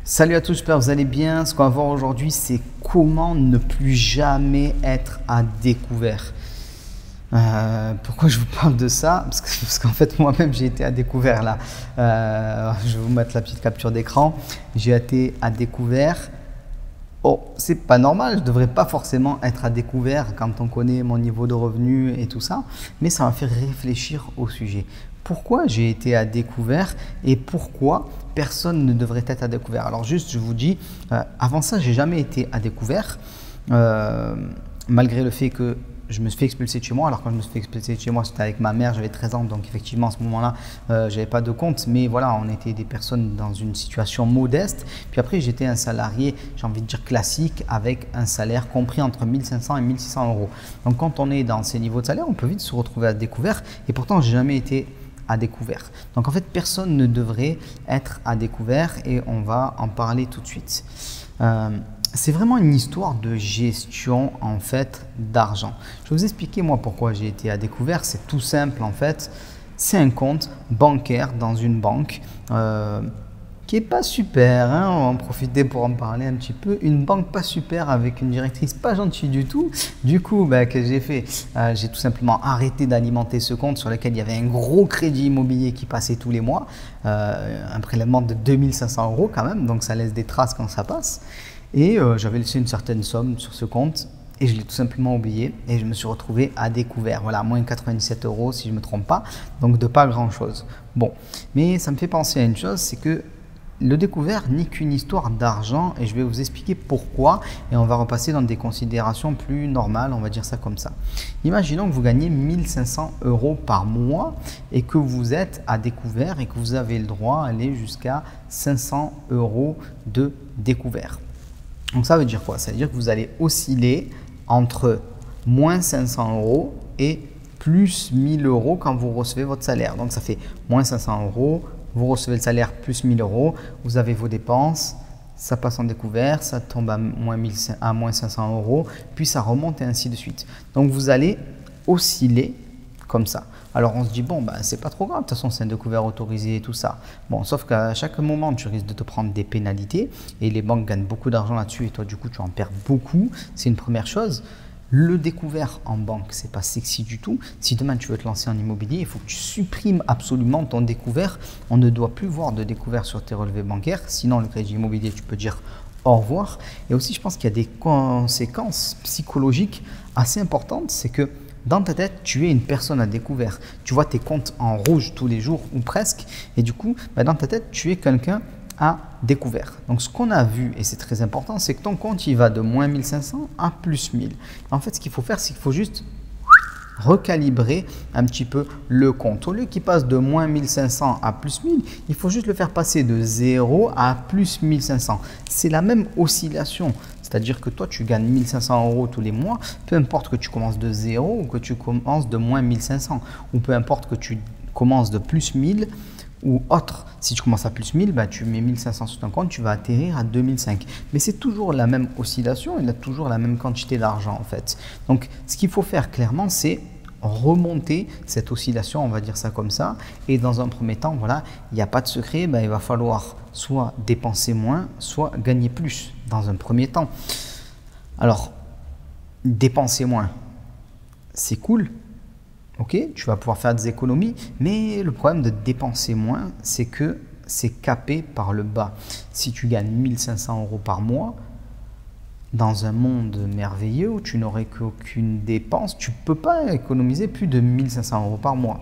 Salut à tous, j'espère que vous allez bien. Ce qu'on va voir aujourd'hui, c'est comment ne plus jamais être à découvert. Pourquoi je vous parle de ça? Parce qu'en fait, moi-même, j'ai été à découvert là. Je vais vous mettre la petite capture d'écran. J'ai été à découvert. Oh, c'est pas normal, je ne devrais pas forcément être à découvert quand on connaît mon niveau de revenu et tout ça, mais ça m'a fait réfléchir au sujet. Pourquoi j'ai été à découvert et pourquoi personne ne devrait être à découvert? Alors juste, je vous dis, avant ça, j'ai jamais été à découvert, malgré le fait que je me suis fait expulser de chez moi. Alors quand je me suis fait expulser de chez moi, c'était avec ma mère, j'avais 13 ans, donc effectivement à ce moment-là, j'avais pas de compte. Mais voilà, on était des personnes dans une situation modeste. Puis après, j'étais un salarié, j'ai envie de dire classique, avec un salaire compris entre 1500 et 1600 euros. Donc quand on est dans ces niveaux de salaire, on peut vite se retrouver à découvert. Et pourtant, j'ai jamais été à découvert. Donc en fait, personne ne devrait être à découvert et on va en parler tout de suite. C'est vraiment une histoire de gestion en fait d'argent. Je vais vous expliquer moi pourquoi j'ai été à découvert. C'est tout simple en fait. C'est un compte bancaire dans une banque qui est pas super. On va en profiter pour en parler un petit peu. Une banque pas super avec une directrice pas gentille du tout. Du coup, qu'est-ce que j'ai fait? J'ai tout simplement arrêté d'alimenter ce compte sur lequel il y avait un gros crédit immobilier qui passait tous les mois. Un prélèvement de 2500 euros quand même. Donc ça laisse des traces quand ça passe. Et j'avais laissé une certaine somme sur ce compte et je l'ai tout simplement oublié et je me suis retrouvé à découvert. Voilà, moins 97 euros si je ne me trompe pas, donc de pas grand chose. Bon, mais ça me fait penser à une chose, c'est que le découvert n'est qu'une histoire d'argent et je vais vous expliquer pourquoi et on va repasser dans des considérations plus normales, on va dire ça comme ça. Imaginons que vous gagnez 1500 euros par mois et que vous êtes à découvert et que vous avez le droit d'aller jusqu'à 500 euros de découvert. Donc ça veut dire quoi? Ça veut dire que vous allez osciller entre moins 500 euros et plus 1000 euros quand vous recevez votre salaire. Donc ça fait moins 500 euros, vous recevez le salaire plus 1000 euros, vous avez vos dépenses, ça passe en découvert, ça tombe à moins 500 euros, puis ça remonte et ainsi de suite. Donc vous allez osciller comme ça. Alors on se dit, bon, c'est pas trop grave, de toute façon c'est un découvert autorisé et tout ça. Bon, sauf qu'à chaque moment, tu risques de te prendre des pénalités et les banques gagnent beaucoup d'argent là-dessus et toi, du coup, tu en perds beaucoup. C'est une première chose. Le découvert en banque, c'est pas sexy du tout. Si demain tu veux te lancer en immobilier, il faut que tu supprimes absolument ton découvert. On ne doit plus voir de découvert sur tes relevés bancaires. Sinon, le crédit immobilier, tu peux dire au revoir. Et aussi, je pense qu'il y a des conséquences psychologiques assez importantes. C'est que dans ta tête, tu es une personne à découvert. Tu vois tes comptes en rouge tous les jours ou presque. Et du coup, dans ta tête, tu es quelqu'un à découvert. Donc, ce qu'on a vu, et c'est très important, c'est que ton compte, il va de moins 1500 à plus 1000. En fait, ce qu'il faut faire, c'est qu'il faut juste recalibrer un petit peu le compte. Au lieu qu'il passe de moins 1500 à plus 1000, il faut juste le faire passer de 0 à plus 1500. C'est la même oscillation. C'est-à-dire que toi, tu gagnes 1500 euros tous les mois, peu importe que tu commences de 0 ou que tu commences de moins 1500, ou peu importe que tu commences de plus 1000 ou autre. Si tu commences à plus 1000, tu mets 1500 sur ton compte, tu vas atterrir à 2005. Mais c'est toujours la même oscillation, il a toujours la même quantité d'argent en fait. Donc, ce qu'il faut faire clairement, c'est remonter cette oscillation, on va dire ça comme ça. Et dans un premier temps, voilà, il n'y a pas de secret, il va falloir soit dépenser moins, soit gagner plus dans un premier temps. Alors, dépenser moins, c'est cool. Ok, tu vas pouvoir faire des économies, mais le problème de dépenser moins, c'est que c'est capé par le bas. Si tu gagnes 1500 euros par mois, dans un monde merveilleux où tu n'aurais qu'aucune dépense, tu ne peux pas économiser plus de 1500 euros par mois.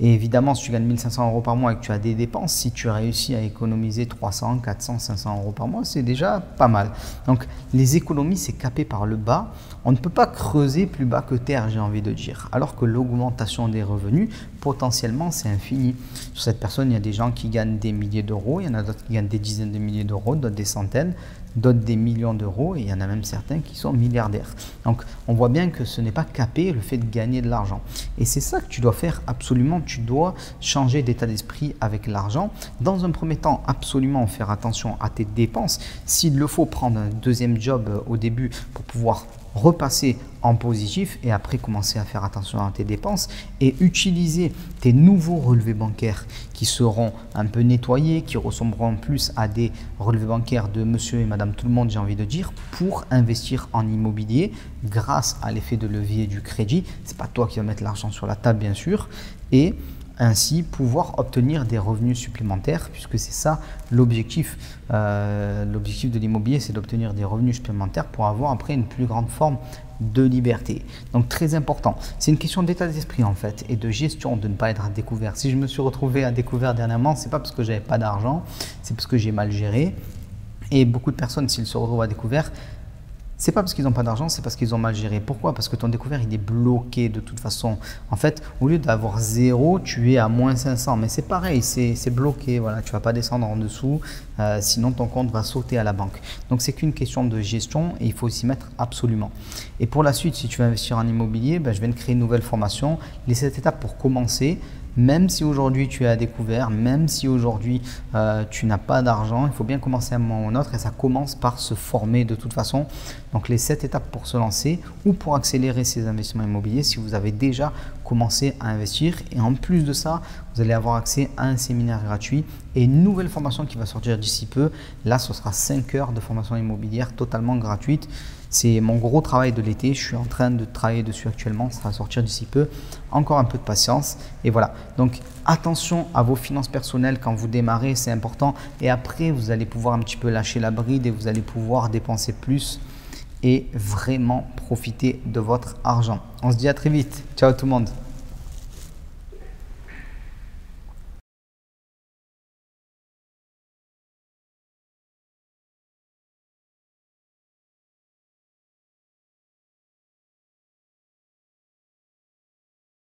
Et évidemment, si tu gagnes 1500 euros par mois et que tu as des dépenses, si tu réussis à économiser 300, 400, 500 euros par mois, c'est déjà pas mal. Donc, les économies, c'est capé par le bas. On ne peut pas creuser plus bas que terre, j'ai envie de dire. Alors que l'augmentation des revenus, potentiellement, c'est infini. Sur cette personne, il y a des gens qui gagnent des milliers d'euros, il y en a d'autres qui gagnent des dizaines de milliers d'euros, d'autres des centaines, d'autres des millions d'euros et il y en a même certains qui sont milliardaires. Donc, on voit bien que ce n'est pas capé le fait de gagner de l'argent. Et c'est ça que tu dois faire absolument. Tu dois changer d'état d'esprit avec l'argent. Dans un premier temps, absolument faire attention à tes dépenses. S'il le faut, prendre un deuxième job au début pour pouvoir repasser en positif et après commencer à faire attention à tes dépenses et utiliser tes nouveaux relevés bancaires qui seront un peu nettoyés, qui ressembleront plus à des relevés bancaires de monsieur et madame tout le monde, j'ai envie de dire, pour investir en immobilier grâce à l'effet de levier du crédit. C'est pas toi qui vas mettre l'argent sur la table bien sûr, et ainsi pouvoir obtenir des revenus supplémentaires, puisque c'est ça l'objectif. L'objectif de l'immobilier, c'est d'obtenir des revenus supplémentaires pour avoir après une plus grande forme de liberté. Donc très important, c'est une question d'état d'esprit en fait et de gestion, de ne pas être à découvert. Si je me suis retrouvé à découvert dernièrement, c'est pas parce que j'avais pas d'argent, c'est parce que j'ai mal géré. Et beaucoup de personnes, s'ils se retrouvent à découvert, c'est pas parce qu'ils n'ont pas d'argent, c'est parce qu'ils ont mal géré. Pourquoi? Parce que ton découvert, il est bloqué de toute façon. En fait, au lieu d'avoir 0, tu es à moins 500. Mais c'est pareil, c'est bloqué. Voilà, tu ne vas pas descendre en dessous, sinon ton compte va sauter à la banque. Donc, c'est qu'une question de gestion et il faut s'y mettre absolument. Et pour la suite, si tu veux investir en immobilier, je viens de créer une nouvelle formation. Les 7 étapes pour commencer. Même si aujourd'hui tu es à découvert, même si aujourd'hui tu n'as pas d'argent, il faut bien commencer à un moment ou un autre et ça commence par se former de toute façon. Donc les 7 étapes pour se lancer ou pour accélérer ses investissements immobiliers si vous avez déjà commencé à investir. Et en plus de ça, vous allez avoir accès à un séminaire gratuit et une nouvelle formation qui va sortir d'ici peu. Là, ce sera 5 heures de formation immobilière totalement gratuite. C'est mon gros travail de l'été, je suis en train de travailler dessus actuellement, ça va sortir d'ici peu. Encore un peu de patience et voilà. Donc attention à vos finances personnelles quand vous démarrez, c'est important. Et après, vous allez pouvoir un petit peu lâcher la bride et vous allez pouvoir dépenser plus et vraiment profiter de votre argent. On se dit à très vite. Ciao tout le monde.